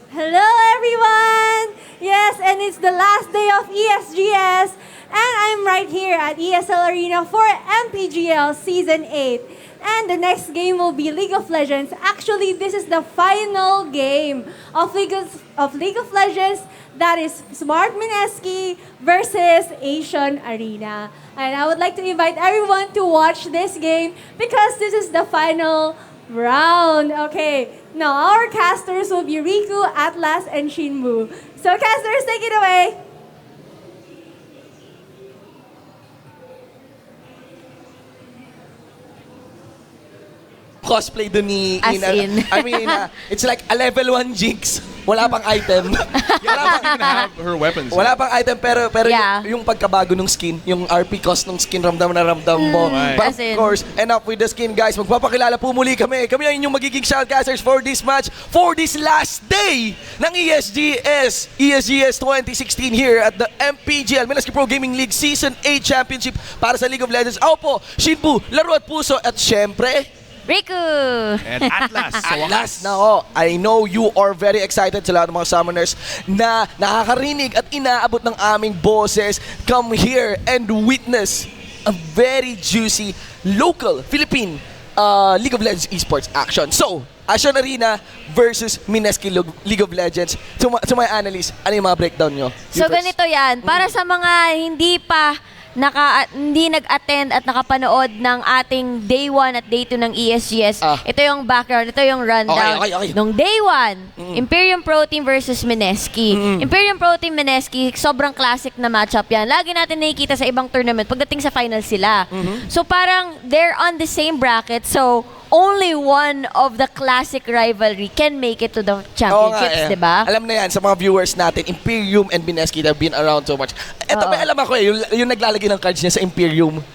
Hello, everyone! Yes, and it's the last day of ESGS, and I'm right here at ESL Arena for MPGL Season 8. And the next game will be League of Legends. Actually, this is the final game of League of Legends. That is Smart Mineski versus Acion Arena. And I would like to invite everyone to watch this game because this is the final round. Okay, now our casters will be Riku, Atlas, and Shin Boo. So casters, take it away. Cosplay dun ni As Ina. in. I mean, it's like a level 1 Jinx. Wala pang item. Yeah, even have her weapons. Wala pang item pero Yeah. yung pagkabago ng skin, yung RP cost ng skin, ramdam na ramdam mo. Right. But As of in. course, enough with the skin, guys. Magpapakilala po muli kami. Kami ang inyong magiging shoutcasters for this match, for this last day ng ESGS 2016 here at the MPGL Mineski Pro Gaming League Season 8 Championship para sa League of Legends. Ako po, Shin Boo, laro at puso, at syempre, Riku! And Atlas. at last na ho, I know you are very excited sa lahat ng mga summoners na nakakarinig at inaabot ng aming boses. Come here and witness a very juicy local Philippine League of Legends esports action. So, Acion Arena versus Mineski League of Legends. To my analyst, ano yung mga breakdown nyo? So ganito yan, para sa mga hindi nag-attend at nakapanood ng ating Day 1 at Day 2 ng ESGS, ito yung background, ito yung rundown. Okay. Nung Day 1, Imperium Pro Team versus Mineski. Imperium Pro Team Mineski, sobrang classic na matchup yan. Lagi natin nakikita sa ibang tournament pagdating sa final sila. So parang they're on the same bracket, so only one of the classic rivalry can make it to the championships, di ba? Alam na yan sa mga viewers natin, Imperium and Mineski have been around so much. Ito may alam ako yung naglalagay ng cards niya sa Imperium.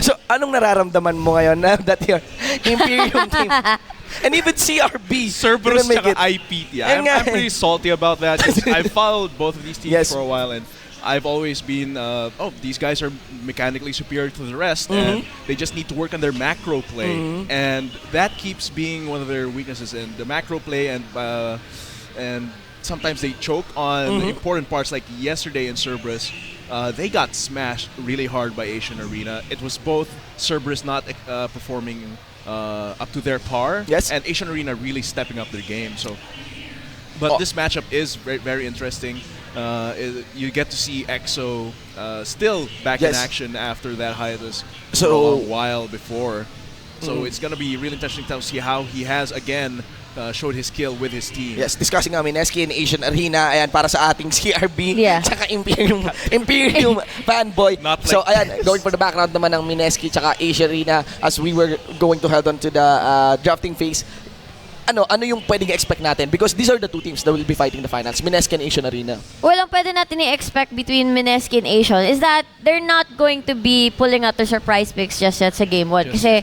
So, anong nararamdaman mo ngayon na that your Imperium team and even CRB Cerberus didn't make tsaka it? IPT. I'm pretty salty about that because I've followed both of these teams Yes. for a while and I've always been, these guys are mechanically superior to the rest and they just need to work on their macro play. And that keeps being one of their weaknesses in the macro play and sometimes they choke on important parts like yesterday in Cerberus. They got smashed really hard by Acion Arena. It was both Cerberus not performing up to their par and Acion Arena really stepping up their game. But this matchup is very, very interesting. You get to see EXO still back in action after that hiatus for a while before. So it's going to be really interesting to see how he has again showed his skill with his team. Yes, discussing nga Mineski and Acion Arena, ayan, para sa ating CRB, tsaka Imperium fanboy. So, ayan, going for the background naman ng Mineski tsaka Acion Arena as we were going to head on to the drafting phase. Ano yung pwedeng expect natin? Because these are the two teams that will be fighting the finals, Mineski and Acion Arena. Well, ang pwede natin i-expect between Mineski and Acion is that they're not going to be pulling out their surprise picks just yet sa Game 1. Kasi,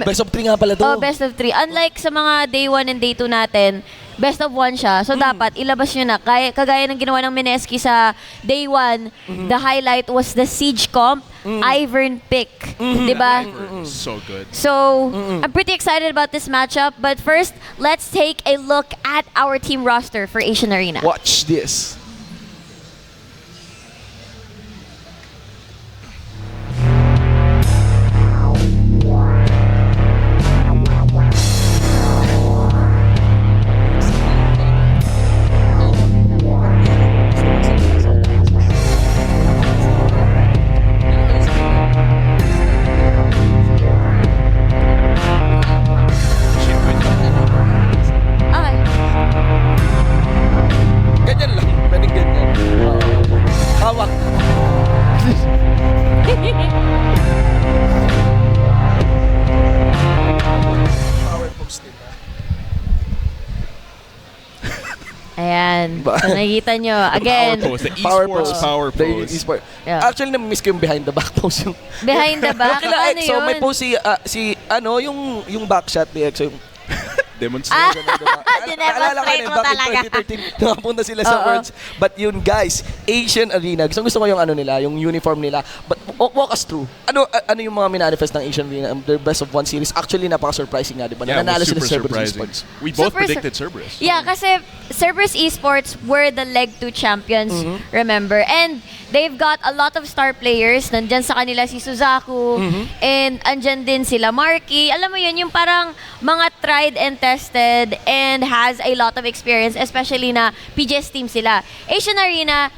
best of 3 nga pala to. best of 3. Unlike sa mga Day 1 and Day 2 natin, best of 1 siya. So, dapat ilabas nyo na. Kagaya ng ginawa ng Mineski sa Day 1, the highlight was the Siege Comp, Ivern pick. Diba? So good. So, I'm pretty excited about this matchup. But first, let's take a look at our team roster for Acion Arena. Watch this. Okay. Ganyan lang. Pwedeng ganyan. Hawak. Power post din. Ayan. So, nakikita nyo. Again, Power pose, the power The pose. e-sport. Yeah. Actually, na-miss ko yung behind the back pose. Yung behind the back. Kila Ano EXO, yun? may pose yung back shot ni EXO. Yung Demonstrate. Dinemonstrate mo talaga. Back in 2013, nakapunta sila sa Worlds. But yun guys, Asian Arena, gusto ko yung ano nila, yung uniform nila. But walk us through. Ano yung mga minanifest ng Asian Arena, their best of one series? Actually, napaka-surprising nga, di ba? Yeah, Nanalo it sila was sa super Cerberus surprising. eSports. We both Super predicted Cerberus. Yeah, kasi Cerberus eSports were the Leg 2 champions, remember? And they've got a lot of star players. Nandyan sa kanila si Suzaku, and andyan din sila Marky. Alam mo yun, yung parang mga tried and tested and has a lot of experience, especially na PGS team sila. Asian Arena,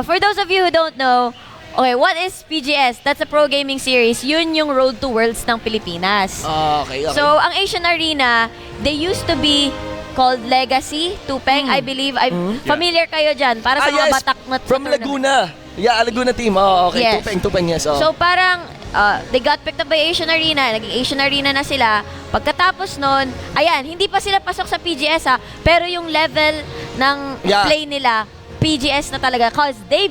for those of you who don't know, okay, what is PGS? That's a pro gaming series. Yun yung Road to Worlds ng Pilipinas. Okay. So, ang Asian Arena, they used to be called Legacy, Tupeng, I believe. Familiar kayo dyan, para sa mga batak na From Laguna. Yeah, Laguna team. Oh, okay. Yes. Tupeng, yes. Oh. So parang they got picked up by Asian Arena, naging Asian Arena na sila. Pagkatapos nun, ayan, hindi pa sila pasok sa PGS pero yung level ng play nila, PGS na talaga, cause they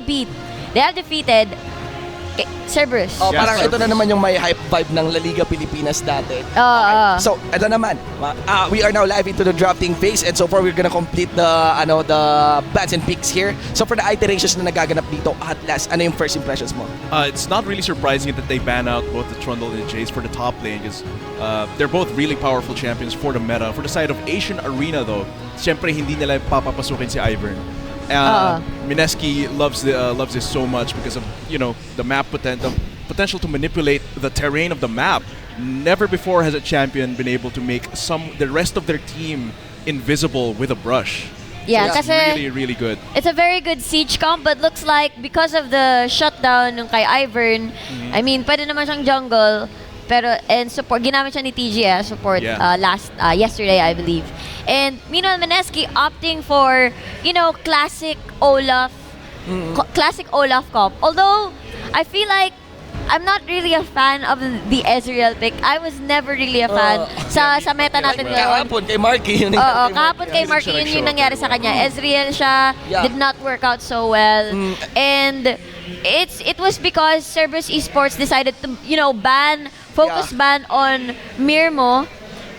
have defeated Cerberus. Oh, Yeah, parang Cerberus. ito na naman yung may hype vibe ng La Liga Pilipinas dati. So, ito naman. We are now live into the drafting phase, and so far we're gonna complete the bats and picks here. So for the iterations na nagaganap dito, at last, ano yung first impressions mo? It's not really surprising that they ban out both the Trundle and the Jace for the top lane because they're both really powerful champions for the meta. For the side of Asian Arena though, syempre hindi nila papapasukin si Ivern. Mineski loves this so much because of the map potential to manipulate the terrain of the map. Never before has a champion been able to make the rest of their team invisible with a brush. Yeah, so it's kasi really, really good. it's a very good siege comp, but looks like because of the shutdown ng kay Ivern, I mean, pwede naman siyang jungle, and support, ginamit siya ni TG support yesterday, I believe. And meanwhile, Mineski opting for, classic Olaf, classic Olaf comp. Although, I feel like I'm not really a fan of the Ezreal pick. I was never really a fan sa meta natin ngayon. Kahapon kay Marky yun. Kahapon kay Marky yun yung nangyari sa kanya. Ezreal siya, did not work out so well. And it was because Cerberus eSports decided to, focus ban on Mirmo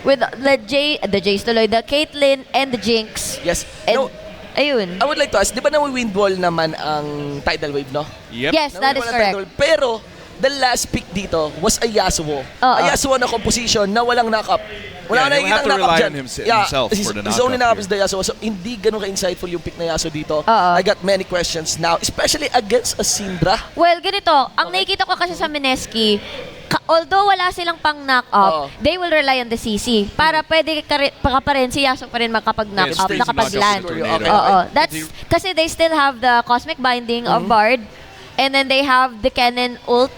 with the Caitlyn and the Jinx. Yes. And, ayun. I would like to ask, di ba na-wind wall naman ang tidal wave, no? Yep. Yes, that is correct. Pero, the last pick dito was a Yasuo. A Yasuo na composition na walang knock-up. Wala na he'll have to rely on himself for the his only knock-up knock-up is the Yasuo. So, hindi ganun ka-insightful yung pick na Yasuo dito. I got many questions now, especially against a Syndra. Well, ganito. Ang nakikita ko kasi sa Mineski, although wala silang pang knock-up, they will rely on the CC. Para pwede pa rin si Yasuo pa rin makapag-knock-up, Yes, nakapag-land. Okay. That's kasi they still have the Cosmic Binding of Bard, and then they have the Cannon ult.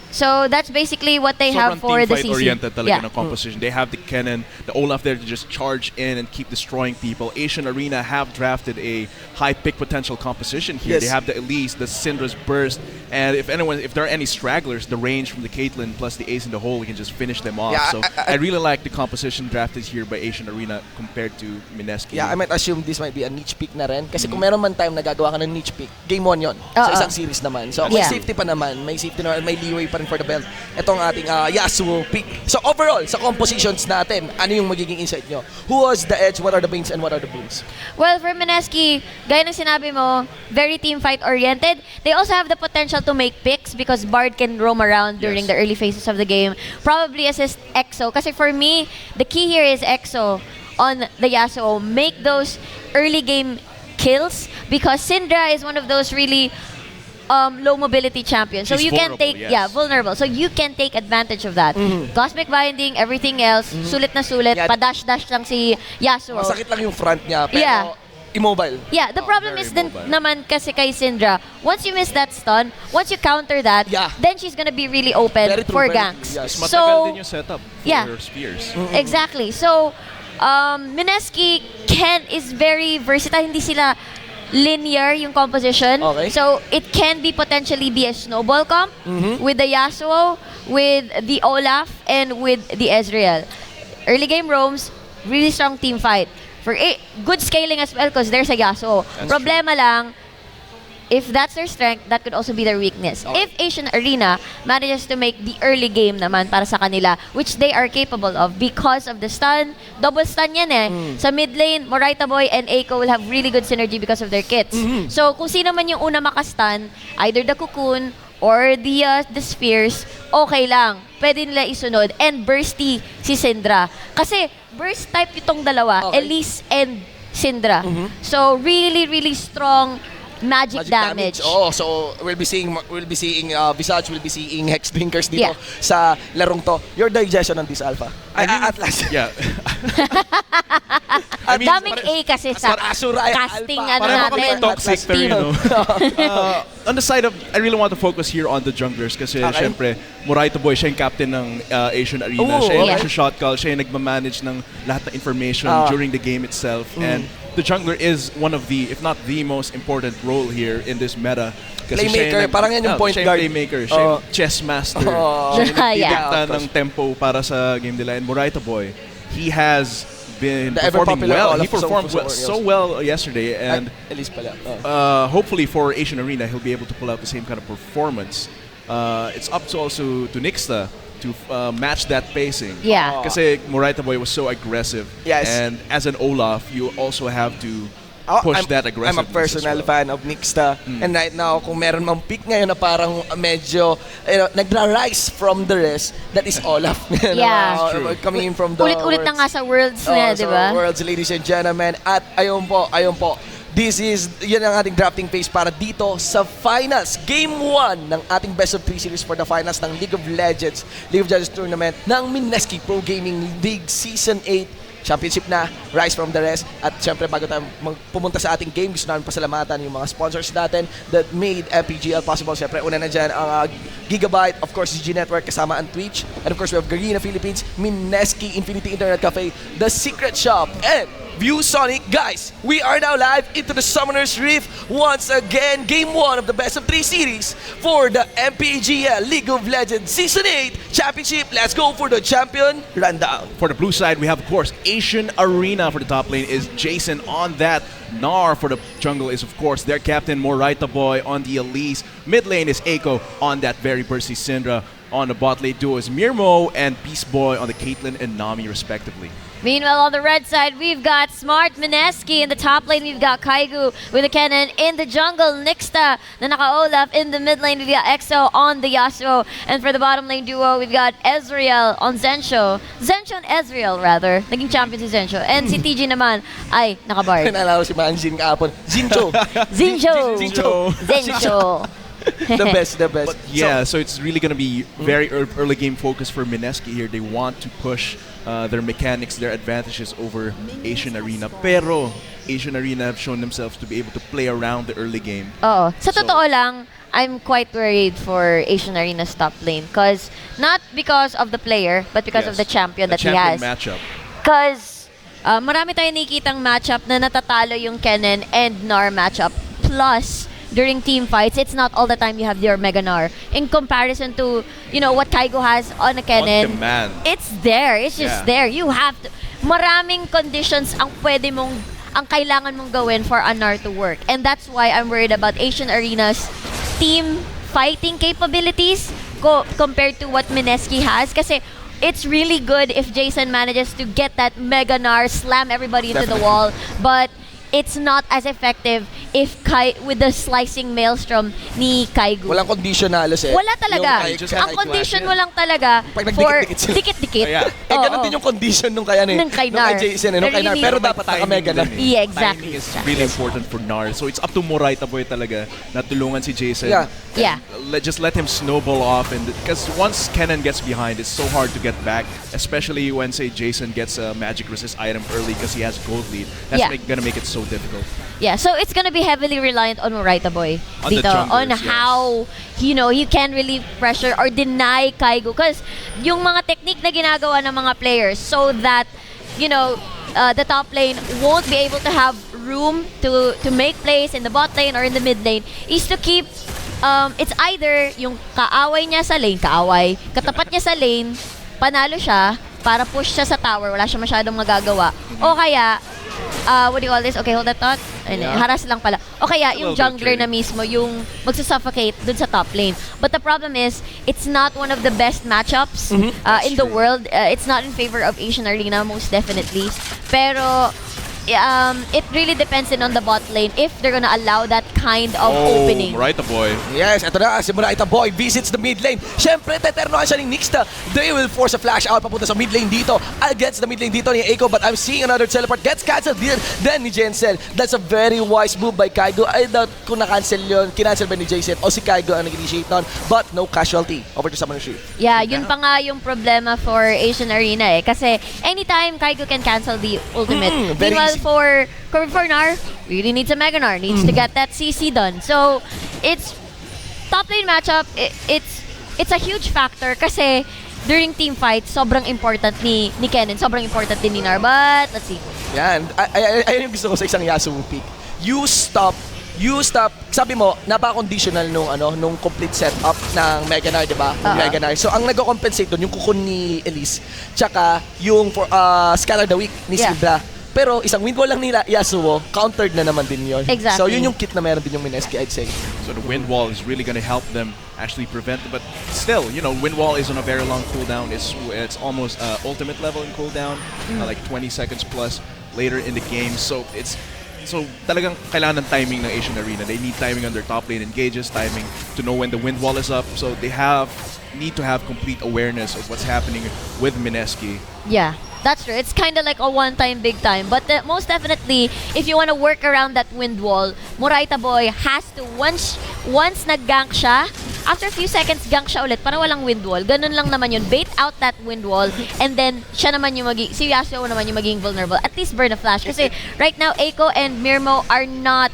So that's basically what they have for the CC. Oriented talaga ng composition. They have the Cannon, the Olaf there to just charge in and keep destroying people. Asian Arena have drafted a high pick potential composition here. Yes. They have the Elise, the Syndra's Burst, and if there are any stragglers, the range from the Caitlyn plus the Ace in the hole, we can just finish them off. Yeah, so I really like the composition drafted here by Asian Arena compared to Mineski. Yeah, I might assume this might be a niche pick na rin. Kasi kung meron man time na gagawa ka ng niche pick, game 1 yun. Sa isang series naman. So may safety pa naman, may leeway pa rin for the belt. Ito ang ating Yasuo pick. So overall, sa compositions natin, ano yung magiging insight nyo? Who was the edge, what are the banes, and what are the boons? Well, for Mineski, gaya ng sinabi mo, very team fight oriented. They also have the potential to make picks because Bard can roam around during the early phases of the game. Probably assist EXO. Kasi for me, the key here is EXO on the Yasuo. Make those early game kills because Syndra is one of those really low mobility champions. So She's you can vulnerable, take yes. vulnerable. So you can take advantage of that. Cosmic Binding, everything else, sulit na sulit, pa-dash-dash lang si Yasuo. Masakit lang yung front niya, pero immobile. Yeah, the problem is then immobile. naman kasi kay Syndra, once you miss that stun, once you counter that, then she's gonna be really open Very true, for very ganks. true, yes. Matagal So, din yung setup for your spears. exactly. So, Mineski is very versatile. Hindi sila linear yung composition. Okay. So, it can potentially be a snowball comp with the Yasuo, with the Olaf, and with the Ezreal. Early game roams, really strong team fight. For good scaling as well because there's a Yasuo. Problema lang, if that's their strength, that could also be their weakness. If Asian Arena manages to make the early game naman para sa kanila, which they are capable of because of the stun, double stun yan eh. Sa mid lane, Morita Boy and Eiko will have really good synergy because of their kits. So kung sino man yung una makastun, either the Cocoon or the Spheres, okay lang. Pwede nila isunod. And bursty si Syndra. Kasi burst type itong dalawa, Elise and Syndra. So really, really strong magic damage. Oh, so we'll be seeing Visage, we'll be seeing Hex Drinkers dito sa larong to. Your digestion on this Alpha. At last. Yeah. Daming A kasi sa casting natin. Toxic, pero you know. On the side of, I really want to focus here on the junglers kasi syempre, Morita Boy, siya yung captain ng Asian Arena. Siya yung shot call, siya yung nagmamanage ng lahat ng information during the game itself. And the jungler is one of the, if not the most important role here in this meta. Playmaker, parang yan yung point guard. Playmaker, siya yung chess master. Siya yung nagdidikta ng tempo para sa game nila. And Morita Boy, he has been performing well. He performed so well yesterday. And hopefully for Asian Arena, he'll be able to pull out the same kind of performance. It's up to also to Nixta to match that pacing. Yeah. Kasi Morita Boy was so aggressive. Yes. And as an Olaf, you also have to push that aggressiveness. I'm a personal fan of Nixta. And right now, kung meron mang pick ngayon na parang medyo nagra-rise from the rest, that is Olaf. Coming in from the Ulit-ulit na nga sa Worlds na, di ba? Worlds, ladies and gentlemen. At ayun po. This is, yan ang ating drafting phase para dito sa finals. Game 1 ng ating Best of 3 series for the finals ng League of Legends Tournament ng Mineski Pro Gaming League Season 8 Championship na, Rise from the Rest. At syempre, bago tayo pumunta sa ating game, gusto namin pasalamatan yung mga sponsors natin that made MPGL possible. Syempre, una na dyan ang Gigabyte, of course, GG Network, kasama ang Twitch. And of course, we have Garena Philippines, Mineski, Infinity Internet Cafe, The Secret Shop, and ViewSonic. Guys, we are now live into the Summoner's Rift once again. Game 1 of the Best of 3 series for the MPGL League of Legends Season 8 Championship. Let's go for the champion rundown. For the blue side, we have, of course, Asian Arena. For the top lane is Jason on that. Nar for the jungle is, of course, their captain, Morita Boy on the Elise. Mid lane is Eiko on that very bursty Syndra. On the bot lane duo is Mirmo and Beast Boy on the Caitlyn and Nami, respectively. Meanwhile, on the red side, we've got Smart Mineski. In the top lane, we've got Kaigu with a cannon. In the jungle, Nixta, na naka-Olaf. In the mid lane, we've got EXO on the Yasuo. And for the bottom lane duo, we've got Ezreal on Zensho. Zensho and Ezreal, rather. Naging champion si Zensho. And si TG naman ay naka-bard. Nalala ko si Manjin kahapon. Zincho. Zensho. The best. But yeah, so it's really going to be very early game focus for Mineski here. They want to push their mechanics, their advantages over Asian Arena. Pero Asian Arena have shown themselves to be able to play around the early game. Oo. Sa totoo lang, I'm quite worried for Asian Arena's top lane. Not because of the player, but because of the champion that he has. Matchup. Because marami tayong nakikitang matchup na natatalo yung Kennen and Nar matchup. Plus, during team fights, it's not all the time you have your Mega Nar. In comparison to, what Kaigo has on a Kennen, on demand. It's there. It's just there. You have to. Maraming conditions ang kailangan mong gawin for a Nar to work. And that's why I'm worried about Asian Arena's team fighting capabilities compared to what Mineski has. Kasi it's really good if Jason manages to get that Mega Nar, slam everybody into the wall. But it's not as effective if with the slicing maelstrom ni Kaigu. Walang condition na halos eh. Wala talaga. Ang condition mo lang talaga for dikit-dikit. Ganun din yung condition nung kaya nung kay Nar. Pero dapat naka-Mega Nar. Yeah, exactly. Timing is really important for Nar. So it's up to Morita Boy talaga na tulungan si Jason. Yeah. Just let him snowball off, and because once Kennen gets behind, it's so hard to get back, especially when, say, Jason gets a magic resist item early because he has gold lead. That's gonna make it so difficult. Yeah, so it's gonna be heavily reliant on Morita Boy dito, on how you can really pressure or deny Kaigo, because yung mga technique na ginagawa ng mga players so that the top lane won't be able to have room to make plays in the bot lane or in the mid lane is to keep it's either yung kaaway niya sa lane, katapat niya sa lane, panalo siya para push siya sa tower, wala siya masyadong magagawa, o kaya what do you call this? Okay, hold that thought. Haras lang pala. Okay, yung jungler na mismo, yung magsusuffocate dun sa top lane. But the problem is, it's not one of the best matchups in the world. It's not in favor of Asian Arena, most definitely. Pero, it really depends on the bot lane if they're gonna allow that kind of opening. Muraita boy. Yes, ito na, si Muraita Boy visits the mid lane. Siyempre, teternohan siya ni Nixta. They will force a flash out papunta sa mid lane dito. Against the mid lane dito ni Aiko, but I'm seeing another teleport. Gets cancelled then ni Jensen. That's a very wise move by Kaigo. I doubt kung na-cancel yun, kinancel ba ni Jason o si Kaigo ang nag-initiate nun. But no casualty over to Summoner Shield. Yeah, yun pa nga yung problema for Asian Arena kasi anytime Kaigo can cancel the ultimate. Meanwhile, for Nar, really needs a Mega Nar, needs to get that CC done. So, it's top lane matchup, it's a huge factor kasi during team fight, sobrang important ni Kennen, sobrang important din ni Nar. But, let's see. Yan, ayun yung gusto ko sa isang Yasuo pick. You stop, sabi mo, napaka-conditional nung complete setup ng Mega Nar, di ba? Mega Nar. So, ang nag-compensate doon, yung kukun ni Elise, tsaka yung Scalar the Weak ni Sibra. Pero isang windwall lang nila, Yasuo, countered na naman din yun. Exactly. So yun yung kit na meron din yung Mineski, I'd say. So the wind wall is really going to help them actually prevent it. But still, wind wall is on a very long cooldown. It's almost ultimate level in cooldown, like 20 seconds plus later in the game. So talagang kailangan ng timing ng Asian Arena. They need timing on their top lane engages, timing to know when the wind wall is up. So they need to have complete awareness of what's happening with Mineski. Yeah. That's true. It's kind of like a one-time, big time. But most definitely, if you want to work around that wind wall, Muraita Boy has to, once nag-gank siya, after a few seconds, gank siya ulit para walang wind wall. Ganun lang naman yun. Bait out that wind wall, and then siya naman yung si Yasuo naman yung magiging vulnerable. At least burn a flash. Kasi right now, Aiko and Mirmo are not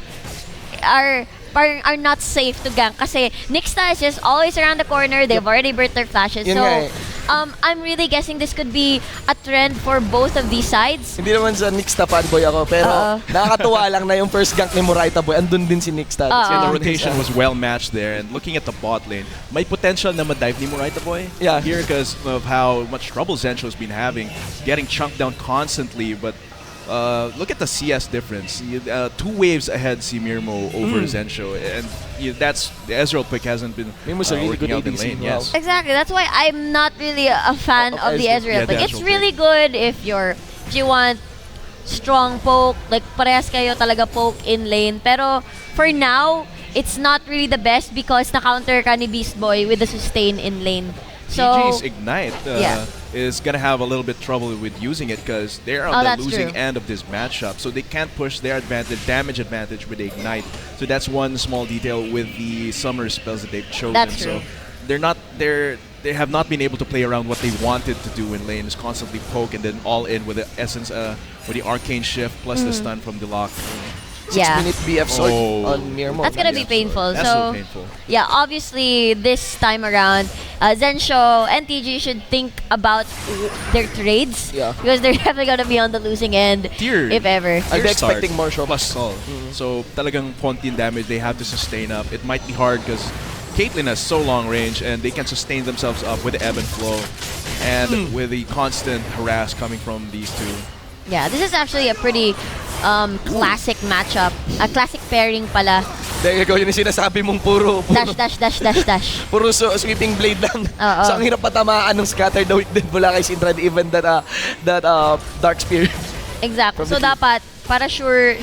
safe to gank kasi Nixta is just always around the corner. They've already burnt their flashes. So, I'm really guessing this could be a trend for both of these sides. Hindi naman sa Nixta fanboy ako, pero nakakatuwa lang na yung first gank ni Muraita Boy, andun din si Nixta. The rotation was well matched there, and looking at the bot lane, may potential na ma-dive ni Muraita Boy here because of how much trouble Zensho's been having, getting chunked down constantly, but look at the CS difference. 2 waves ahead si Mirmo over Zensho, and that's the Ezreal pick hasn't been Mirmo's a really good working out in ADC. lane. Yes. Exactly. That's why I'm not really a fan of the Ezreal pick. It's really good if you want strong poke, like parehas kayo talaga poke in lane. Pero for now, it's not really the best because na-counter ka ni Beast Boy with the sustain in lane. So, GG's Ignite is going to have a little bit trouble with using it because they're on the losing end of this matchup. So they can't push their damage advantage with the Ignite. So that's one small detail with the summer spells that they've chosen. That's true. So they have not been able to play around what they wanted to do in lane, is constantly poke and then all in with the essence, with the arcane shift plus the stun from the lock. 6-minute BF sword on Mirmo. That's gonna be painful. That's so painful. Yeah, obviously this time around, Zensho and TG should think about their trades because they're definitely gonna be on the losing end if ever. I'll be expecting more show. Plus Sol. So talagang konti damage they have to sustain up. It might be hard because Caitlyn has so long range and they can sustain themselves up with the ebb and flow and with the constant harass coming from these two. Yeah, this is actually a pretty classic matchup. A classic pairing pala. There you go, yun yung sinasabi mong puro Dash. puro sweeping blade lang. So ang hirap patamaan ng scatter the weak din mula kay Syndra, even that dark spear. Exactly. So dapat para sure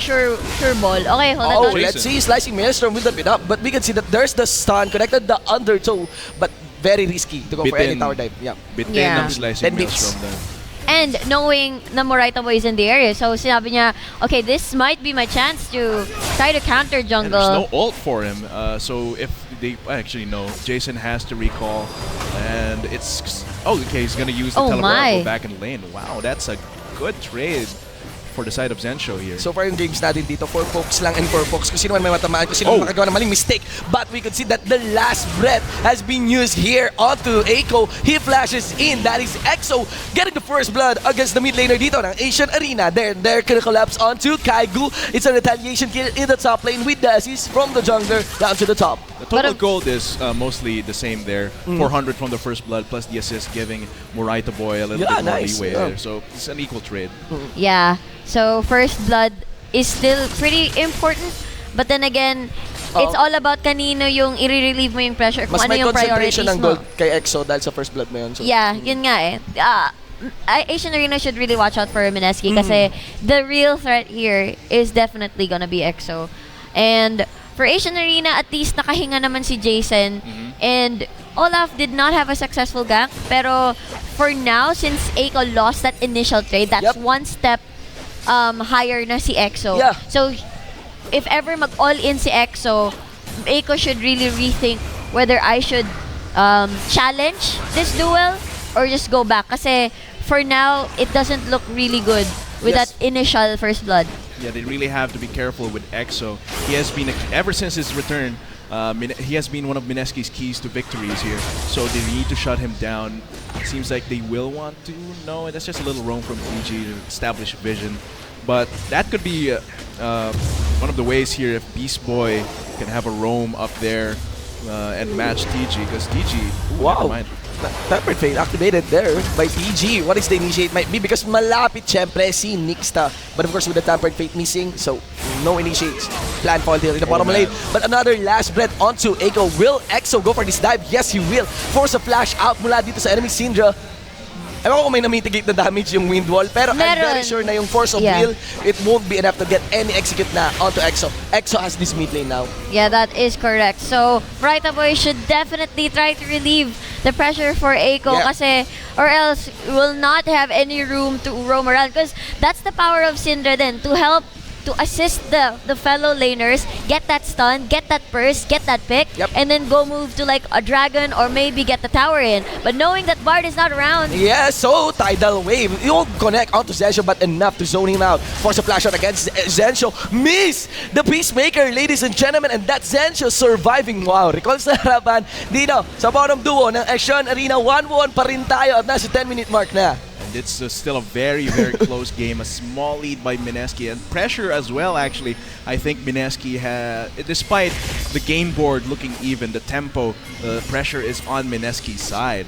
ball. Okay, hold on. Let's see, slicing Maelstrom with the pin up, but we can see that there's the stun connected the undertow, but very risky to go for any tower dive. Bitin ng slicing Maelstrom then. And knowing na Muraita Boy is in the area, so sinabi niya, okay, this might be my chance to try to counter jungle. And there's no ult for him, so if they actually no, Jason has to recall, and it's okay. He's gonna use the teleport back in lane. Wow, that's a good trade for the side of Zensho here. So far yung games natin dito, 4 pokes lang and 4 pokes. Kung sino man may matamaan, kung sino man makagawa ng maling mistake. But we could see that the last breath has been used here onto Aiko. He flashes in. That is EXO getting the first blood against the mid laner dito ng Asian Arena. They're gonna collapse onto Kaigu. It's a retaliation kill in the top lane with the assist from the jungler down to the top. The total gold is mostly the same there. 400 from the first blood plus the assist, giving Moraita Boy a little bit more leeway there. So it's an equal trade. Yeah. So first blood is still pretty important, but then again, it's all about kanino yung i-relieve mo yung pressure, kung Mas ano may yung priorities concentration ng mo. gold kay EXO dahil sa first blood mo yun. So. Yeah, yun nga eh. Asian Arena should really watch out for Mineski kasi the real threat here is definitely gonna be EXO. And for Asian Arena, at least nakahinga naman si Jason. And Olaf did not have a successful gank, pero for now, since Aiko lost that initial trade, that's one step higher na si EXO. Yeah. So, if ever mag-all-in si EXO, Aiko should really rethink whether I should challenge this duel or just go back. Kasi for now, it doesn't look really good with that initial first blood. Yeah, they really have to be careful with EXO. He has been, ever since his return, he has been one of Mineski's keys to victories here. So they need to shut him down. It seems like they will want to. No, that's just a little roam from PG to establish vision. But that could be one of the ways here if Beast Boy can have a roam up there and match TG, because TG, never mind. Tempered Fate activated there by TG. What is the initiate might be? Because malapit syempre si Nixta. But of course with the Tempered Fate missing, so no initiates. Plan fault here in the bottom lane. But another last breath onto Aiko. Will EXO go for this dive? Yes, he will. Force a flash out mula dito sa enemy Syndra. Ewan ko kung may na-mitigate na damage yung wind wall, pero I'm very sure na yung force of will, it won't be enough to get any execute na onto EXO. EXO has this mid lane now. Yeah, that is correct. So, Moraita Boy should definitely try to relieve the pressure for Aiko kasi or else will not have any room to roam around, because that's the power of Syndra then, to help to assist the fellow laners, get that stun, get that burst, get that pick, and then go move to like a dragon or maybe get the tower in. But knowing that Bard is not around. Yeah, so Tidal Wave. You won't connect onto Zensho, but enough to zone him out. Force a flash out against Zensho. Miss the Peacemaker, ladies and gentlemen, and that's Zensho surviving. Wow, recall sa harapan dito sa bottom duo ng Acion Arena. 1-1 pa rin tayo at nasa 10-minute mark na. It's still a very, very close game. A small lead by Mineski and pressure as well, actually. I think Mineski has, despite the game board looking even, the tempo, the pressure is on Mineski's side.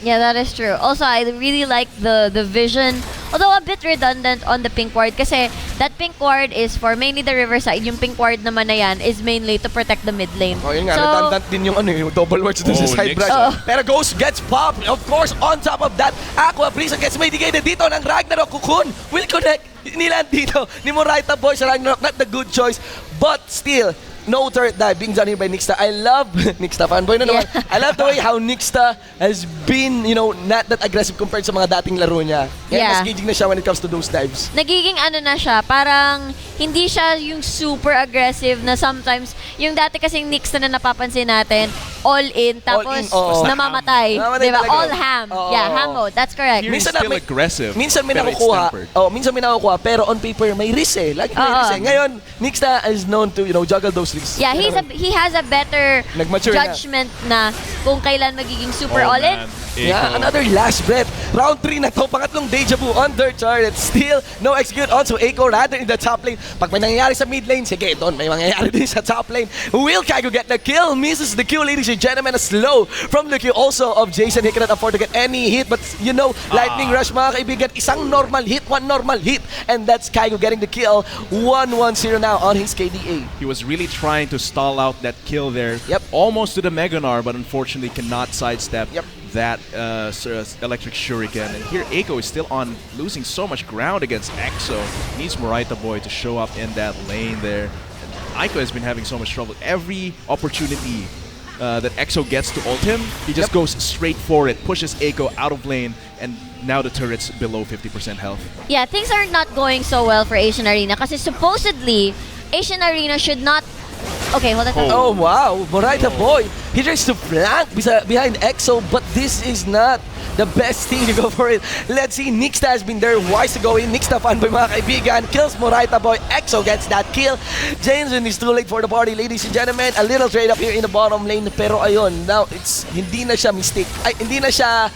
Yeah, that is true. Also, I really like the vision, although a bit redundant on the pink ward kasi that pink ward is for mainly the river side. Yung pink ward naman na yan is mainly to protect the mid lane. Oh, yun nga, redundant din yung yung double wards dun sa side branch. Pero Ghost gets popped. Of course, on top of that, Aqua Breeze gets mitigated dito ng Ragnarok. Cocoon will connect nila dito ni Moraita Boy sa Ragnarok. Not the good choice, but still, no turret dive being done here by Nixta. I love Nixta fanboy na naman. I love the way how Nixta has been, you know, not that aggressive compared sa mga dating laro niya. Kaya mas gauging na siya when it comes to those dives. Nagiging ano na siya, parang hindi siya yung super aggressive na sometimes, yung dati kasing Nixta na napapansin natin, all in, tapos namamatay. Diba? All ham. Yeah, ham mode. That's correct. Here he's still aggressive. Minsan may nakukuha, pero on paper may risk eh. Lagi may risk eh. Ngayon, Nixta is known to, you know, juggle those risks. Yeah, he has a better judgment na kung kailan magiging super all-in. Yeah, another last breath. Round 3 na to, pangatlong deja vu on their turret. Still, no execute on, so Aiko rather in the top lane. Pag may nangyayari sa mid lane, sige, doon may mangyayari din sa top lane. Will Kaigo get the kill? Misses the kill, ladies and gentlemen. A slow from the kill also of Jason. He cannot afford to get any hit, but you know, Lightning Rush mga kaibigan, isang normal hit, one normal hit. And that's Kaigo getting the kill. 1-1-0 now on his KDA. He was really trying to stall out that kill there. Almost to the Meganar, but unfortunately cannot sidestep that electric shuriken. And here Aiko is still on losing so much ground against EXO. Needs Moraita Boy to show up in that lane there. And Aiko has been having so much trouble. Every opportunity that EXO gets to ult him, he just goes straight for it, pushes Aiko out of lane, and now the turret's below 50% health. Yeah, things are not going so well for Asian Arena kasi supposedly Asian Arena should not. Okay, hold on. Oh wow, Moraita Boy. He tries to flank behind EXO, but this is not the best thing to go for it. Let's see, Nixta has been there wise to go in. Nixta fanboy mga kaibigan, kills Moraita Boy. EXO gets that kill. Jameson is too late for the party, ladies and gentlemen. A little trade up here in the bottom lane, pero ayun, now it's hindi na siya mistake. Ay, hindi na siya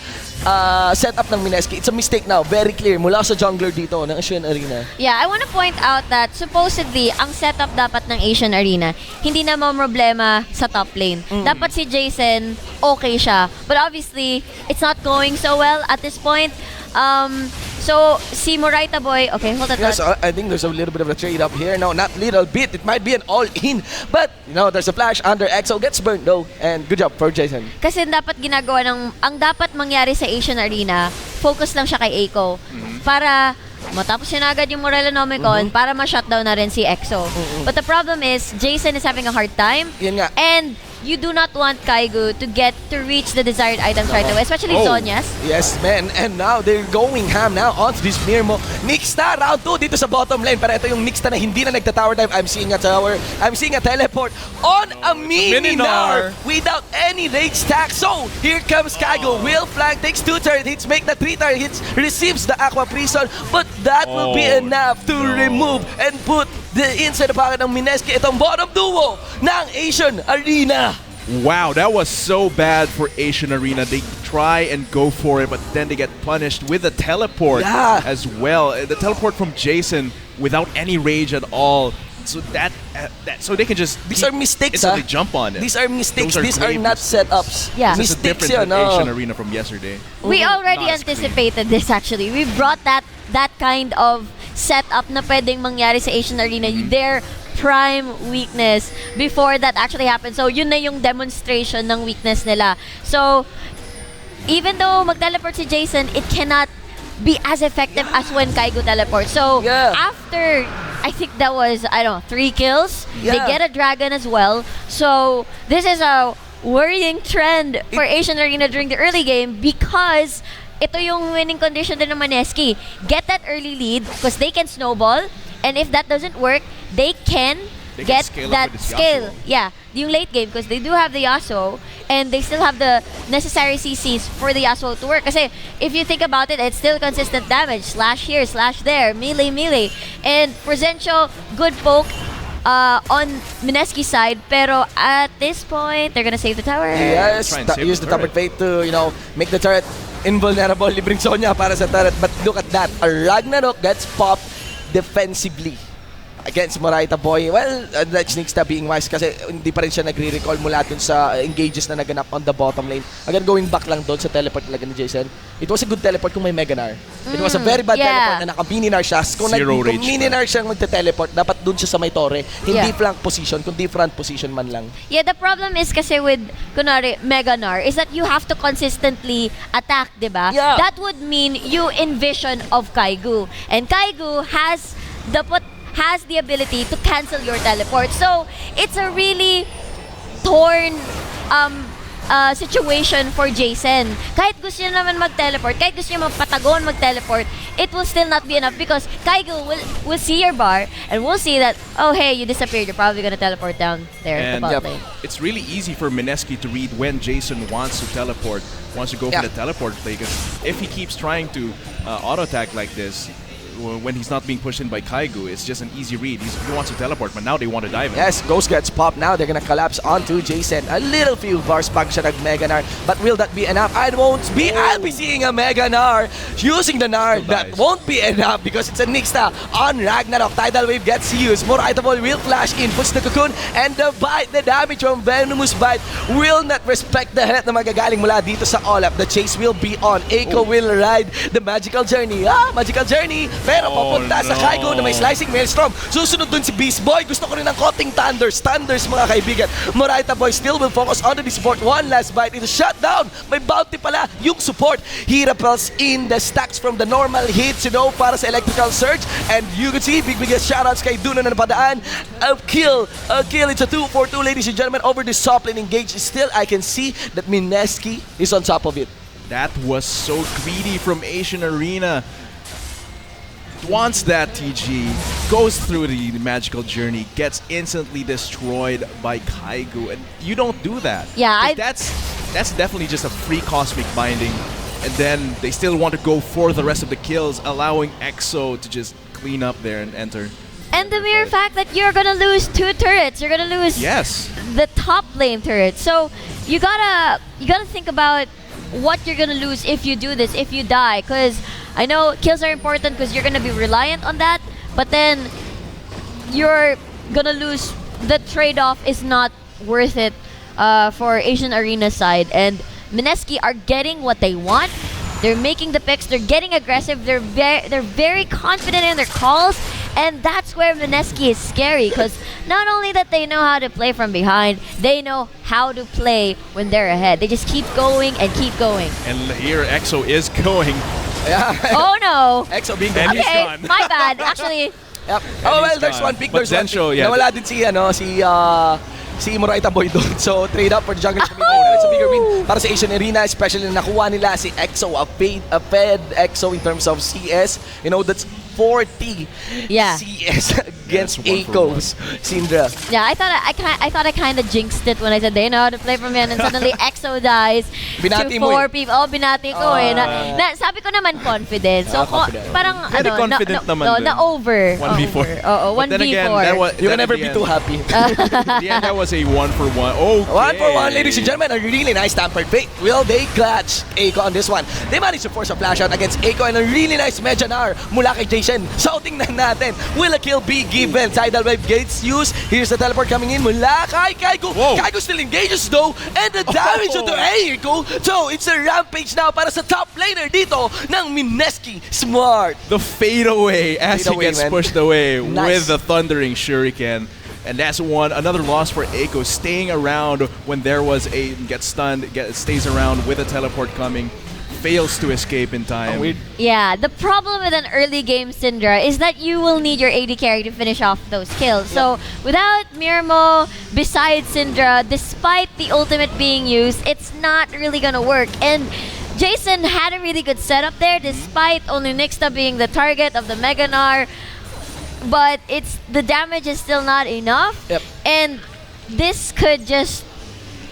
setup ng Mineski. It's a mistake now. Very clear. Mula sa jungler dito ng Acion Arena. Yeah, I want to point out that supposedly, ang setup dapat ng Asian Arena, hindi na problema sa top lane. Dapat si Jason, okay siya. But obviously, it's not going so well at this point. So, si Moraita Boy, okay, hold on. Yes, I think there's a little bit of a trade-up here. No, not little bit. It might be an all-in. But, there's a flash under EXO. Gets burned though. And good job for Jason. Kasi dapat ginagawa ang dapat mangyari sa Asian Arena, focus lang siya kay Eiko. Para matapos yun agad yung Morellonomicon, para ma-shutdown na rin si EXO. But the problem is, Jason is having a hard time. Yan nga. And you do not want Kaigu to reach the desired items right away, especially Zonia's. Yes, man. And now, they're going ham now on this Mirmo. Nixta, round 2 dito sa bottom lane. Pero ito yung Nixta na hindi na nagta-tower dive. I'm seeing a tower. I'm seeing a teleport on a Mininar without any rage stack. So, here comes Kaigu. Will flank, takes 2 turret hits, make the 3 turret hits, receives the Aqua Prison. But that will be enough to remove and put the inside the pocket ng Mineski. Itong bottom duo ng Asian Arena. Wow, that was so bad for Asian Arena. They try and go for it, but then they get punished with a teleport as well. The teleport from Jason without any rage at all. So so they can just these are mistakes. Instantly jump on it. These are mistakes. These are not mistakes. setups. Yeah. This is Mistakes different yan, than Asian Arena from yesterday. We already Not as anticipated this actually. We brought that kind of setup na pwedeng mangyari sa Asian Arena. Their prime weakness before that actually happened. So yun na yung demonstration ng weakness nila. So even though mag-teleport si Jason, it cannot be as effective as when Kaigu teleports. So after, I think that was, 3 kills, they get a dragon as well. So this is a worrying trend for Asian Arena during the early game because ito yung winning condition din ng Mineski. Get that early lead because they can snowball, and if that doesn't work, they can get that scale. Yeah, yung late game because they do have the Yasuo and they still have the necessary CCs for the Yasuo to work. Kasi if you think about it, it's still consistent damage. Slash here, slash there, melee. And for Zencho, good poke on Mineski's side, pero at this point, they're gonna save the tower. Yes, use the turret fate to, make the turret invulnerable. Libreng Sonya para sa turret. But look at that. A Ragnarok gets popped defensively against Moraita Boy. Well, that's Nixta being wise kasi hindi pa rin siya nagre-recall mula dun sa engages na naganap on the bottom lane. Again, going back lang doon sa teleport talaga ni Jason. It was a good teleport kung may Meganar. It was a very bad teleport na naka-mininar siya. Kung mininar siyang magte-teleport, dapat doon siya sa may tore. Hindi flank position, kundi front position man lang. Yeah, the problem is kasi with, kunwari, Meganar, is that you have to consistently attack, diba? Yeah. That would mean you envision of Kaigu. And Kaigu has the ability to cancel your teleport. So, it's a really torn situation for Jason. Kahit gusto niya naman mag-teleport, kahit gusto niya magpatagon mag-teleport, it will still not be enough because Kaigu will see your bar and we'll see that, oh hey, you disappeared, you're probably gonna teleport down there at the bot lane. It's really easy for Mineski to read when Jason wants to teleport, wants to go for the teleport play, because if he keeps trying to auto-attack like this, when he's not being pushed in by Kaigu, it's just an easy read. He wants to teleport, but now they want to dive in. Yes, Ghost gets popped now. They're gonna collapse onto Jason. A little few bars back siya nag-Meganar. But will that be enough? I'll be seeing a Meganar using the Nar. That won't be enough because it's a Nixta on Ragnarok. Tidal Wave gets used. Moraita Boy will flash in, puts the cocoon, and the bite, the damage from Venomous Bite will not respect the health na magagaling mula dito sa Olaf. The chase will be on. Eiko will ride the magical journey. Magical journey. Pero papunta sa Kaigo na may slicing maelstrom. Susunod dun si Beast Boy. Gusto ko rin ng konting thunders mga kaibigan. Moraita Boy still will focus on the support. One last bite. It's a shutdown. May bounty pala yung support. He repels in the stacks from the normal hits, para sa electrical surge. And you can see, big shoutouts kay Duna na napadaan. A kill. It's a 2-for-2, ladies and gentlemen. Over the top lane engage. Still, I can see that Mineski is on top of it. That was so greedy from Asian Arena. Wants that TG, goes through the magical journey, gets instantly destroyed by Kaigu, and you don't do that. Yeah, that's definitely just a free cosmic binding, and then they still want to go for the rest of the kills, allowing EXO to just clean up there and enter. And the mere fact that you're gonna lose 2 turrets, you're gonna lose the top lane turret. So you gotta think about what you're gonna lose if you do this, if you die. Because I know kills are important because you're gonna be reliant on that, but then you're gonna lose. The trade-off is not worth it for Asian Arena side, and Mineski are getting what they want. They're making the picks. They're getting aggressive. They're very confident in their calls, and that's where Mineski is scary. Because not only that they know how to play from behind, they know how to play when they're ahead. They just keep going and keep going. And here EXO is going. Yeah. Oh no! EXO being And he's Okay, gone. my bad. Actually, Yep. And Oh, well, he's there's gone. one pick. But There's one Zensho, pick. yeah. Nawala din si Moraita Boy doon. So, trade up for the jungle sa mid lane. It's a bigger win para sa Asian Arena, especially na nakuha nila si EXO, a fed EXO in terms of CS. You know, that's 40 Yeah. CS against That's 1 for Eiko's Syndra. yeah, I thought I kind of jinxed it when I said they know how to play from behind, and suddenly EXO dies Binati to mo 4 people. Oh, binati ko eh. Sabi ko naman confident. So, Confident. parang Very confident naman dun. na over. 1v4. Oo, But then again, 1v4. You can never be too happy. Yeah, that was a 1-for-1. Okay. 1-for-1, ladies and gentlemen. A really nice tampered fate. Will they clutch Eiko on this one? They managed to force a flash out against Eiko and a really nice Mejanar mula kay Jason. So, tingnan natin. Will a kill be given? Tidal Wave Gates used. Here's the teleport coming in mula kay Kaiko. Whoa. Kaiko still engages though. And the damage onto Eiko. So, it's a rampage now para sa top laner dito ng Mineski Smart. The fadeaway as Fade he away, gets man. pushed away Nice. with the thundering shuriken. And that's another loss for Eiko, staying around when there was a gets stunned, stays around with a teleport coming, fails to escape in time. Weird. Yeah, the problem with an early game Syndra is that you will need your AD carry to finish off those kills. So without Mirmo besides Syndra, despite the ultimate being used, it's not really gonna work. And Jason had a really good setup there, despite only Nixta being the target of the Meganar. But the damage is still not enough. Yep. And this could just,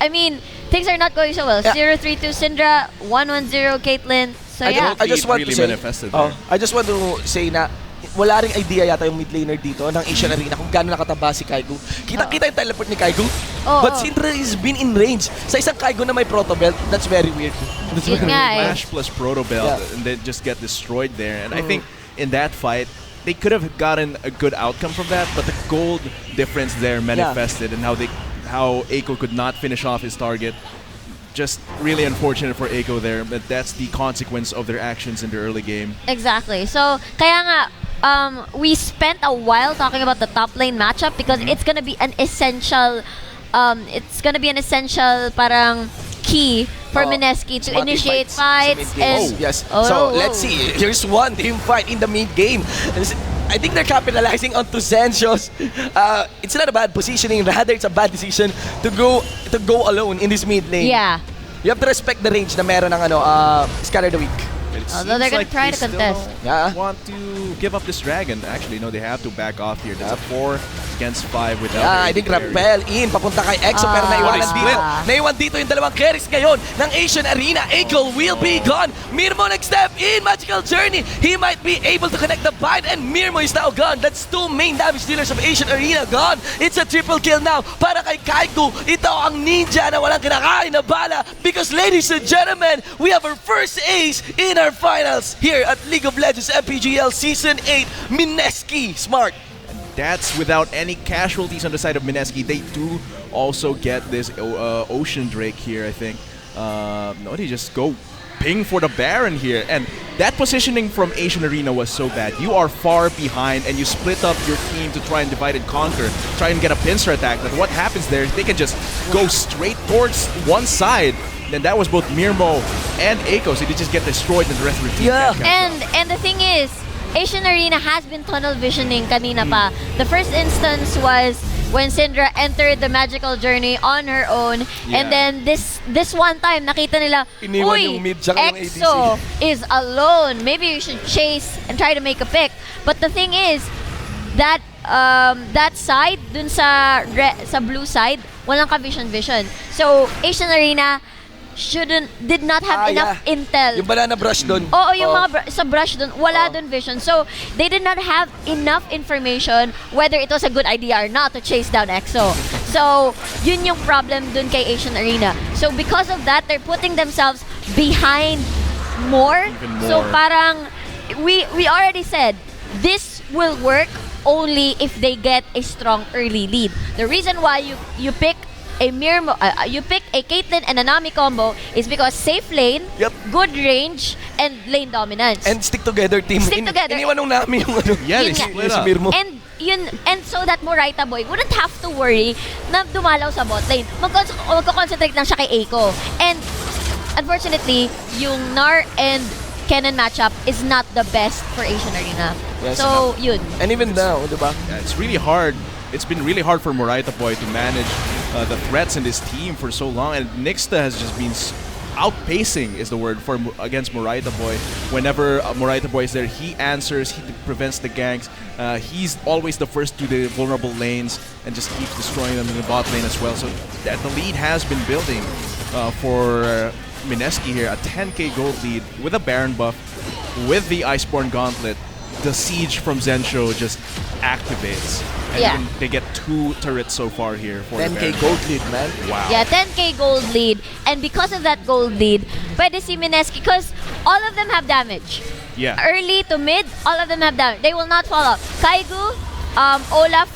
I mean, things are not going so well. Yeah. 0-3-2 Syndra, 1-1-0 Caitlyn. So yeah. I just want really to say, manifested oh, there. I just want to say na wala ring idea yata yung mid laner dito ng Asian Arena kung gaano nakataba si Kaigo. Kita-kita yung teleport ni Kaigo. Oo. But Syndra has been in range. Sa isang Kaigo na may proto belt, that's very weird. That's Yun very nga weird. eh. Flash plus Proto Belt, Yeah. and they just get destroyed there. And I think in that fight, they could have gotten a good outcome from that, but the gold difference there manifested, and how Eiko could not finish off his target. Just really unfortunate for Eiko there, but that's the consequence of their actions in the early game. Exactly. So, kaya nga, we spent a while talking about the top lane matchup because it's gonna be an essential, parang key for Mineski to Smart initiate fights fights. sa mid game. And Yes. Oh, So, oh, let's oh. see. Here's one team fight in the mid game. I think they're capitalizing onto Zensho's. It's not a bad positioning, rather it's a bad decision to go alone in this mid lane. Yeah. You have to respect the range na meron ng Scatter the Weak. But it Although they're seems gonna try they to still contest. don't Yeah. want to give up this dragon. Actually, no, they have to back off here. That's a 4 against 5 without. Yeah, I the think carry. rappel in, papunta kay EXO pero naiwanan Ah. dito. Naiwan dito yung dalawang carries ngayon ng Asian Arena. Eagle will be gone. Mirmo next step in Magical Journey. He might be able to connect the bind and Mirmo is now gone. That's 2 main damage dealers of Asian Arena gone. It's a triple kill now para kay Kaiku. Ito ang ninja na walang kinakain na bala because ladies and gentlemen, we have our first ace in our finals here at League of Legends MPGL Season 8. Mineski Smart. That's without any casualties on the side of Mineski. They do also get this Ocean Drake here, I think. No, they just go ping for the Baron here. And that positioning from Asian Arena was so bad. You are far behind and you split up your team to try and divide and conquer, try and get a pincer attack. But what happens there, they can just go straight towards one side. Then that was both Mirmo and Eiko, so they just get destroyed and the rest of the team Yeah. can't catch up. And the thing is, Asian Arena has been tunnel visioning kanina pa. The first instance was when Syndra entered the magical journey on her own, and Yeah. then this one time nakita nila, Iniwan uy, yung mid tsaka yung EXO is alone. Maybe you should chase and try to make a pick. But the thing is that that side dun sa blue side, walang ka-vision. So Asian Arena did not have enough intel. Yung banana brush doon. Oo, yung mga sa brush dun, wala dun vision. So, they did not have enough information whether it was a good idea or not to chase down EXO. So, yun yung problem dun kay Asian Arena. So, because of that, they're putting themselves behind more. Even So more. parang we already said this will work only if they get a strong early lead. The reason why you pick a you pick a Caitlyn and a Nami combo is because safe lane, Yep. good range, and lane dominance. And stick together team. Stick together. Iniwan nung namin yung ano. Yeah, they Yun nga. split Si up. Mirmo. And so that Morita boy wouldn't have to worry na dumalaw sa bot lane. Magko-concentrate lang siya kay Eiko. And unfortunately, yung Nar and Kennen matchup is not the best for Asian Arena. Yes, So, yun. And even now, di ba? Yeah, it's really hard. It's been really hard for Morita Boy to manage the threats in this team for so long, and Nixta has just been outpacing is the word for against Morita Boy. Whenever Morita Boy is there, he answers, he prevents the ganks. He's always the first to the vulnerable lanes and just keeps destroying them in the bot lane as well. So that the lead has been building for Mineski here, a 10k gold lead with a Baron buff, with the Iceborne Gauntlet. The siege from Zensho just activates. And Yeah. even they get 2 turrets so far here for the 10k Baron. gold lead, man. Wow. Yeah, 10k gold lead. And because of that gold lead, pwede si Mineski, because all of them have damage. Yeah. Early to mid, all of them have damage. They will not fall off. Kaigu, Olaf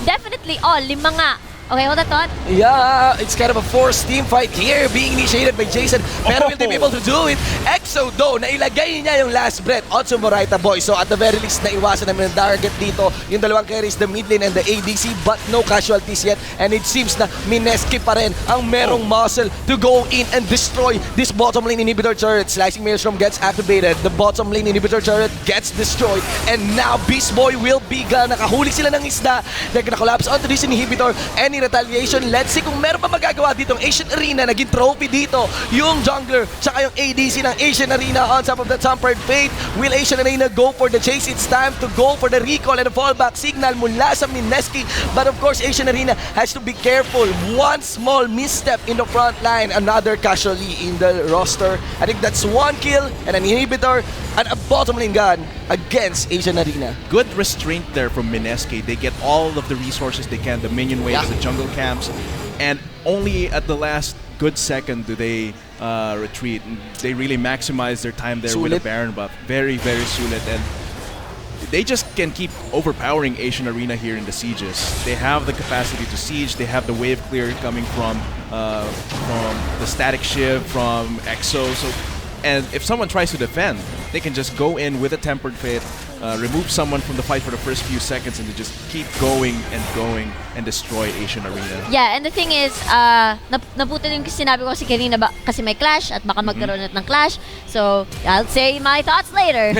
definitely all. 5 nga. Okay, hold that thought. Yeah, it's kind of a forced team fight here being initiated by Jason. Pero will they be able to do it? Exo though, nailagay niya yung last breath onto Morita Boy. So at the very least, naiwasan namin ang target dito. Yung dalawang carries, the mid lane and the ADC, but no casualties yet. And it seems na Mineski pa rin ang merong muscle to go in and destroy this bottom lane inhibitor turret. Slicing Maelstrom gets activated. The bottom lane inhibitor turret gets destroyed. And now Beast Boy will be gone. Nakahuli sila ng isda. They're gonna collapse onto this inhibitor. Any retaliation, let's see kung meron pa magagawa dito ang Asian Arena. Naging trophy dito yung jungler tsaka yung ADC ng Asian Arena on top of the Tampered Fate. Will Asian Arena go for the chase? It's time to go for the recall and the fallback signal mula sa Mineski. But of course, Asian Arena has to be careful. One small misstep in the front line, another casualty in the roster. I think that's 1 kill and an inhibitor and a bottom lane gun against Asian Arena. Good restraint there from Mineski. They get all of the resources they can, the minion waves, Yeah. the jungle camps, and only at the last good second do they retreat. They really maximize their time there with a Sulit. Baron buff. Very, very sulit, and they just can keep overpowering Asian Arena here in the sieges. They have the capacity to siege. They have the wave clear coming from the static shiv, from Exo. So, and if someone tries to defend, they can just go in with a Tempered Fate, remove someone from the fight for the first few seconds, and they just keep going and destroy Asian Arena. Yeah, and the thing is, naputol yung sinabi ko kasi kanina kasi may clash at baka magkaroon ulit ng clash. So, I'll say my thoughts later.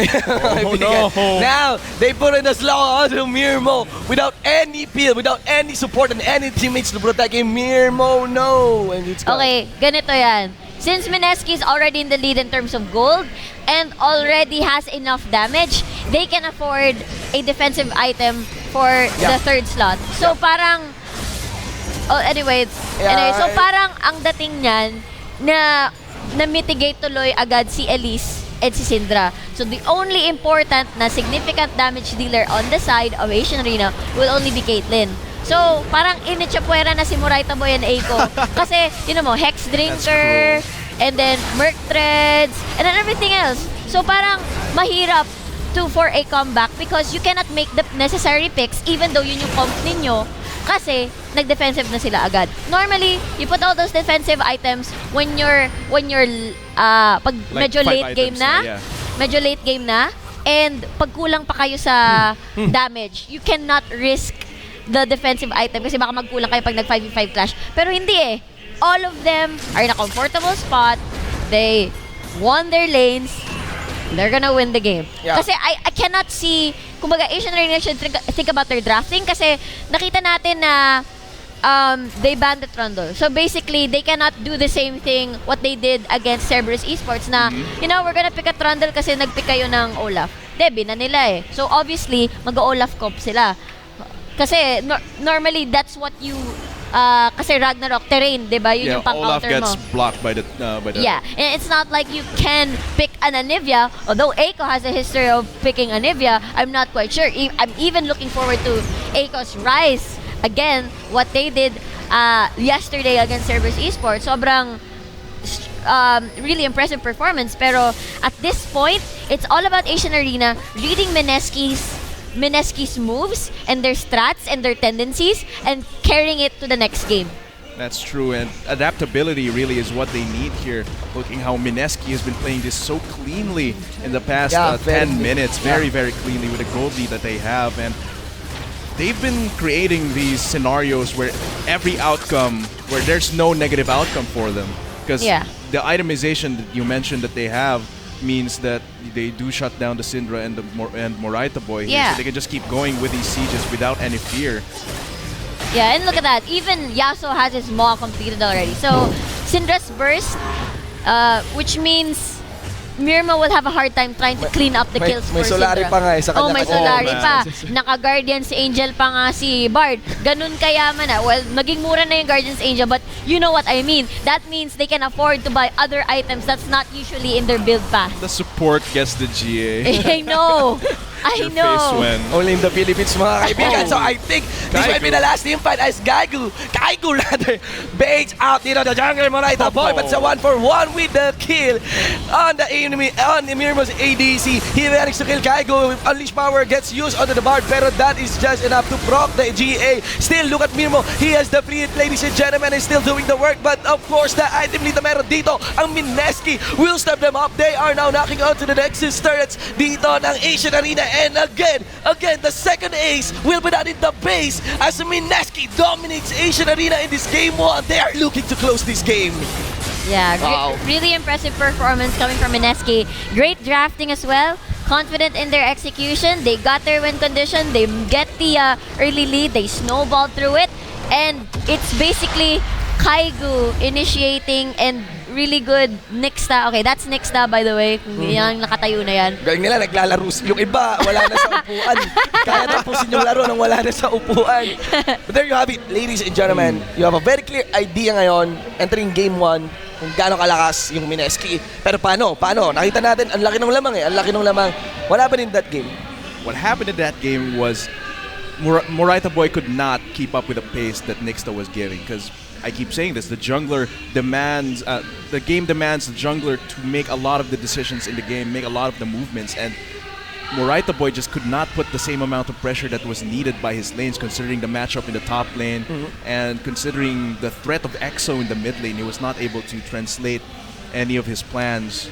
Oh no! Now, they put in a slow onto Mirmo without any peel, without any support and any teammates to protect him. Mirmo, no! And it's gone. Okay, ganito yan. Since Mineski is already in the lead in terms of gold and already has enough damage, they can afford a defensive item for the third slot. So parang anyway, so parang ang dating niyan na mitigate tuloy agad si Elise and si Syndra. So the only important na significant damage dealer on the side of Asian Arena will only be Caitlyn. So, parang initsapuera na si Morita Boy and Eiko. Kasi, Hex Drinker, and then Merc Threads, and then everything else. So, parang mahirap for a comeback because you cannot make the necessary picks even though yun yung comp ninyo kasi nag-defensive na sila agad. Normally, you put all those defensive items when you're pag Like medyo 5 late game items na, yeah. medyo late game na, and pag kulang pa kayo sa damage, you cannot risk the defensive item kasi baka magkulang kayo pag nag-5v5 clash. Pero hindi eh. All of them are in a comfortable spot. They won their lanes. They're gonna win the game. Yeah. Kasi I cannot see, kumbaga Asian Arena should think about their drafting kasi nakita natin na they banned the Trundle. So basically, they cannot do the same thing what they did against Cerberus eSports na, we're gonna pick a Trundle kasi nag-pick kayo ng Olaf. Debi na nila eh. So obviously, mag-Olaf comp sila. Kasi normally that's what you kasi Ragnarok terrain, 'di ba? Yun yung Olaf pang-counter gets mo. blocked by the Yeah, and it's not like you can pick an Anivia. Although Eiko has a history of picking Anivia, I'm not quite sure. I'm even looking forward to Eiko's rise again. What they did yesterday against Cerberus eSports, sobrang really impressive performance. Pero at this point, it's all about Asian Arena reading Mineski's moves and their strats and their tendencies and carrying it to the next game. That's true, and adaptability really is what they need here. Looking how Mineski has been playing this so cleanly in the past 10 minutes, very cleanly with the gold lead that they have, and they've been creating these scenarios where every outcome, where there's no negative outcome for them, because the itemization that you mentioned that they have means that they do shut down the Syndra and Moraita boy here, so they can just keep going with these sieges without any fear. Yeah, and look at that. Even Yasuo has his Maw completed already. So, Syndra's burst, which means Mirma will have a hard time trying to clean up the kills for Syndra. May Solari pa nga sa kanya. May Solari pa. Naka-Guardian's Angel pa nga si Bard. Ganun kayaman na. Well, naging mura na yung Guardian's Angel, but you know what I mean. That means they can afford to buy other items that's not usually in their build path. The support gets the GA. I know. I know. Only in the Philippines, mga kaibigan. So I think this might be the last team fight as Kaigu rather, baits out dito the jungler Moraita boy, but it's a 1-for-1 with the kill on the enemy, on Mirma's ADC. He managed to kill Kaigu. Unleash power gets used onto the Bard, pero that is just enough to proc the GA. Still, look at Mirmo. He has the fleet, ladies and gentlemen, is still doing the work, but of course, the item lead na meron dito, ang Mineski will step them up. They are now knocking on to the Nexus turrets dito ng Asian Arena. And again, the second ace will be done in the base as Mineski dominates Asian Arena in this game 1. They are looking to close this game. Yeah, really impressive performance coming from Mineski. Great drafting as well. Confident in their execution. They got their win condition. They get the early lead. They snowballed through it. And it's basically Kaigu initiating and really good Nixta. Okay, that's Nixta by the way. Yung nakatayo na yan. Galing nila, naglalaro. Yung iba, wala na sa upuan. Kaya tapusin yung laro nang wala na sa upuan. But there you have it, ladies and gentlemen. You have a very clear idea ngayon, entering game 1, kung gaano kalakas yung Mineski. Pero paano? Nakita natin, ang laki ng lamang Ang laki ng lamang. What happened in that game? What happened in that game was Moraita boy could not keep up with the pace that Nixta was giving, because I keep saying this, the jungler demands, the game demands the jungler to make a lot of the decisions in the game, make a lot of the movements, and Moraita boy just could not put the same amount of pressure that was needed by his lanes, considering the matchup in the top lane, and considering the threat of EXO in the mid lane. He was not able to translate any of his plans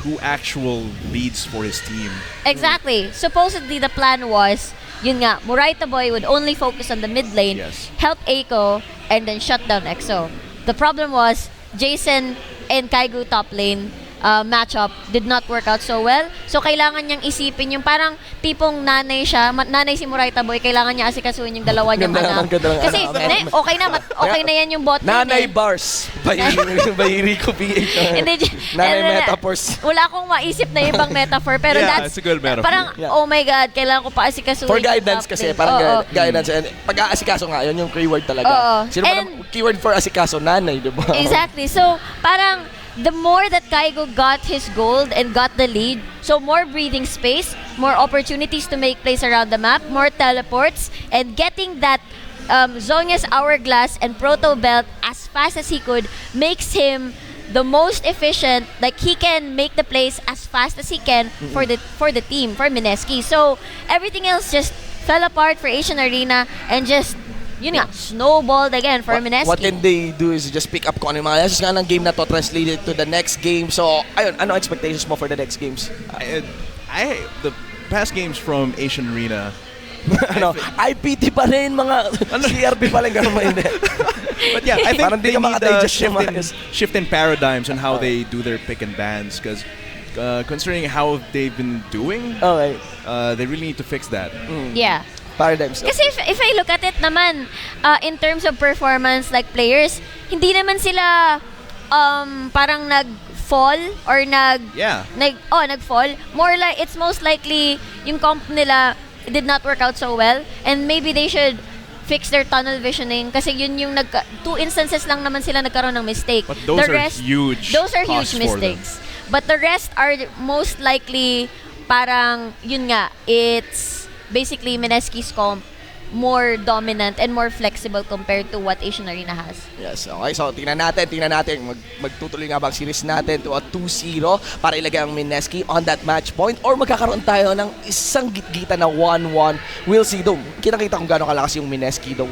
to actual leads for his team. Exactly. Supposedly the plan was, yun nga, Moraita boy would only focus on the mid lane, help Eiko, and then shut down EXO. The problem was, Jason and Kaigu top lane matchup did not work out so well. So, kailangan niyang isipin yung parang tipong nanay siya, nanay si Moraita boy, kailangan niya asikasuhin yung dalawa niyang anak. Kasi, okay na yan yung bot lane. Nanay bars. By Riku Nanay metaphors. Wala akong maisip na ibang metaphor, pero that's a good metaphor. Parang, oh my God, kailangan ko pa asikasuhin. For guidance kasi, parang guidance. And pag-aasikaso nga, yun yung keyword talaga. Sino ba ng keyword for asikaso? Nanay, diba? Exactly. So, parang, the more that Kaigo got his gold and got the lead, so more breathing space, more opportunities to make plays around the map, more teleports, and getting that Zhonya's Hourglass and Proto Belt as fast as he could makes him the most efficient. Like, he can make the plays as fast as he can for the team, for Mineski. So, everything else just fell apart for Asian Arena and just yun nga, snowballed again for Mineski. What can they do is just pick up kung ano yung mga lessons nga ng game na to translated to the next game. So, ayun, ano expectations mo for the next games? The past games from Asian Arena, IPT pa rin, mga CRB pa rin, gano'n mainit. But yeah, I think parang they need a shift in paradigms on how they do their pick and bans, because considering how they've been doing, they really need to fix that. Yeah. Paradigms. Kasi if I look at it naman, in terms of performance, like players, hindi naman sila parang nag-fall or nag-fall. More like, it's most likely yung comp nila did not work out so well, and maybe they should fix their tunnel visioning, kasi yun yung 2 instances lang naman sila nagkaroon ng mistake. But those are huge mistakes. But the rest are most likely parang, yun nga, it's basically Mineski's comp more dominant and more flexible compared to what Asian Arena has. Yes, okay. So, tingnan natin. Magtutuloy nga ba ang series natin to a 2-0 para ilagay ang Mineski on that match point or magkakaroon tayo ng isang gitgita na 1-1. We'll see though. Kita-kita kung gaano kalakas yung Mineski though.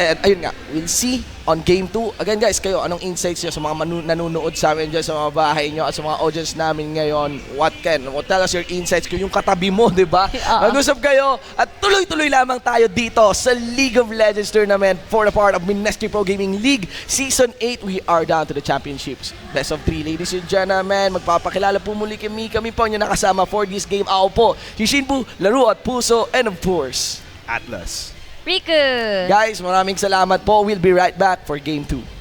And ayun nga, we'll see on game 2. Again guys, kayo, anong insights nyo sa mga nanonood sa amin dyan sa mga bahay nyo at sa mga audience namin ngayon? What tell us your insights kung yung katabi mo, di ba? Mag-usap kayo at tuloy-tuloy lamang tayo dito sa League of Legends Tournament for the part of Mineski Pro Gaming League Season 8. We are down to the championships. Best of 3, ladies and gentlemen. Magpapakilala po muli kami po yung nakasama for this game. Ako po, si Shin Boo, Laro at Puso, and of course, Atlas. Riku! guys, maraming salamat po. We'll be right back for game 2.